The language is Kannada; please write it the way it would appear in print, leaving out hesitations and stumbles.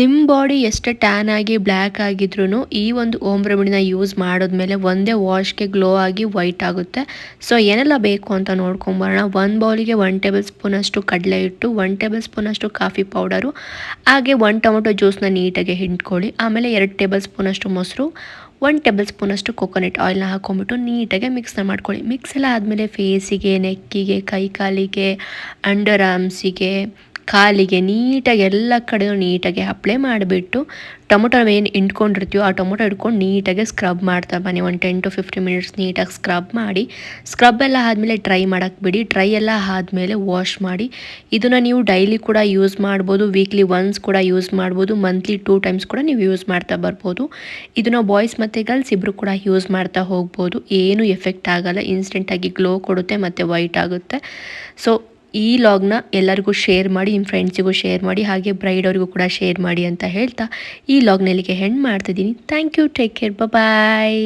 ನಿಮ್ಮ ಬಾಡಿ ಎಷ್ಟೇ ಟ್ಯಾನ್ ಆಗಿ ಬ್ಲ್ಯಾಕ್ ಆಗಿದ್ರೂ ಈ ಒಂದು ಓಮ್ ರೆಮಿಡಿನ ಯೂಸ್ ಮಾಡಿದ್ಮೇಲೆ ಒಂದೇ ವಾಶ್ಗೆ ಗ್ಲೋ ಆಗಿ ವೈಟ್ ಆಗುತ್ತೆ. ಸೊ ಏನೆಲ್ಲ ಬೇಕು ಅಂತ ನೋಡ್ಕೊಂಬರೋಣ. 1 ಬೌಲಿಗೆ 1 ಟೇಬಲ್ ಸ್ಪೂನಷ್ಟು ಕಡಲೆ ಹಿಟ್ಟು, 1 ಟೇಬಲ್ ಸ್ಪೂನಷ್ಟು ಕಾಫಿ ಪೌಡರು, ಹಾಗೆ 1 ಟೊಮೊಟೊ ಜ್ಯೂಸನ್ನ ನೀಟಾಗಿ ಹಿಂಡ್ಕೊಳ್ಳಿ. ಆಮೇಲೆ 2 ಟೇಬಲ್ ಸ್ಪೂನಷ್ಟು ಮೊಸರು, 1 ಟೇಬಲ್ ಸ್ಪೂನಷ್ಟು ಕೊಕೊನಟ್ ಆಯಿಲ್ನ ಹಾಕ್ಕೊಂಬಿಟ್ಟು ನೀಟಾಗಿ ಮಿಕ್ಸ್ನ ಮಾಡ್ಕೊಳ್ಳಿ. ಮಿಕ್ಸ್ ಎಲ್ಲ ಆದಮೇಲೆ ಫೇಸಿಗೆ, ನೆಕ್ಕಿಗೆ, ಕೈ ಕಾಲಿಗೆ, ಅಂಡರ್ ಆರ್ಮ್ಸಿಗೆ, ಕಾಲಿಗೆ ನೀಟಾಗಿ ಎಲ್ಲ ಕಡೆಯೂ ನೀಟಾಗಿ ಅಪ್ಲೈ ಮಾಡಿಬಿಟ್ಟು ಟೊಮೊಟೊ ಏನು ಹಿಂಡ್ಕೊಂಡಿರ್ತೀವೋ ಆ ಟೊಮೊಟೊ ಹಿಡ್ಕೊಂಡು ನೀಟಾಗಿ ಸ್ಕ್ರಬ್ ಮಾಡ್ತಾ ಬನ್ನಿ. ಒಂದು 10 to 15 ಮಿನಿಟ್ಸ್ ನೀಟಾಗಿ ಸ್ಕ್ರಬ್ ಮಾಡಿ. ಸ್ಕ್ರಬ್ ಎಲ್ಲ ಆದಮೇಲೆ ಡ್ರೈ ಮಾಡೋಕ್ಕೆ ಬಿಡಿ. ಡ್ರೈ ಎಲ್ಲ ಆದಮೇಲೆ ವಾಶ್ ಮಾಡಿ. ಇದನ್ನು ನೀವು ಡೈಲಿ ಕೂಡ ಯೂಸ್ ಮಾಡ್ಬೋದು, ವೀಕ್ಲಿ ಒನ್ಸ್ ಕೂಡ ಯೂಸ್ ಮಾಡ್ಬೋದು, ಮಂತ್ಲಿ 2 ಟೈಮ್ಸ್ ಕೂಡ ನೀವು ಯೂಸ್ ಮಾಡ್ತಾ ಬರ್ಬೋದು. ಇದನ್ನು ಬಾಯ್ಸ್ ಮತ್ತು ಗರ್ಲ್ಸ್ ಇಬ್ಬರು ಕೂಡ ಯೂಸ್ ಮಾಡ್ತಾ ಹೋಗ್ಬೋದು. ಏನು ಎಫೆಕ್ಟ್ ಆಗಲ್ಲ, ಇನ್ಸ್ಟೆಂಟಾಗಿ ಗ್ಲೋ ಕೊಡುತ್ತೆ ಮತ್ತು ವೈಟ್ ಆಗುತ್ತೆ. ಸೊ ಈ ಲಾಗ್ನ ಎಲ್ಲರಿಗೂ ಶೇರ್ ಮಾಡಿ, ನಿಮ್ಮ ಫ್ರೆಂಡ್ಸಿಗೂ ಶೇರ್ ಮಾಡಿ, ಹಾಗೆ ಬ್ರೈಡ್ ಅವ್ರಿಗೂ ಕೂಡ ಶೇರ್ ಮಾಡಿ ಅಂತ ಹೇಳ್ತಾ ಈ ಲಾಗ್ನಲ್ಲಿಗೆ ಹೆಣ್ಣು ಮಾಡ್ತಿದ್ದೀನಿ. Thank you, take care, bye.